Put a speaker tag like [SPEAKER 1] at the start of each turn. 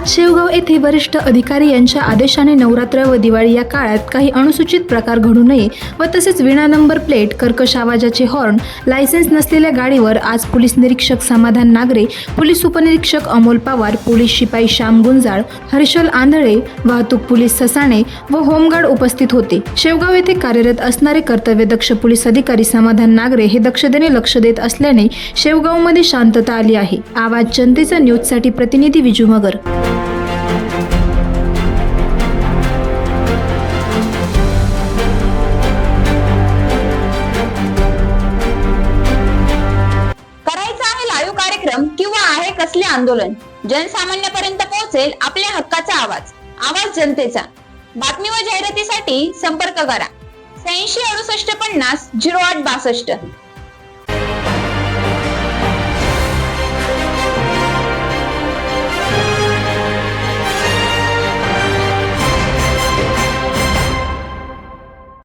[SPEAKER 1] आज शेवगाव येथे वरिष्ठ अधिकारी यांच्या आदेशाने नवरात्र व दिवाळी या काळात काही अनुसूचित प्रकार घडू नये व तसेच विना नंबर प्लेट, कर्कश आवाजाचे हॉर्न, लायसेन्स नसलेल्या गाडीवर आज पोलीस निरीक्षक समाधान नागरे, पोलीस उपनिरीक्षक अमोल पवार, पोलीस शिपाई श्याम गुंजाळ, हर्षल आंधळे, वाहतूक पोलीस ससाणे व होमगार्ड उपस्थित होते। शेवगाव येथे कार्यरत असणारे कर्तव्यदक्ष पोलीस अधिकारी समाधान नागरे हे दक्षतेने लक्ष देत असल्याने शेवगावमध्ये शांतता आली आहे। आवाज जनतेचा न्यूजसाठी प्रतिनिधी विजू मगर।
[SPEAKER 2] कार्यक्रम किंवा आहे कसले आंदोलन, जनसामान्यापर्यंत पोहोचेल आपल्या हक्काचा आवाज, आवाज जनतेचा। बातमी व जाहिरातीसाठी संपर्क करा 86 68 50 08 62।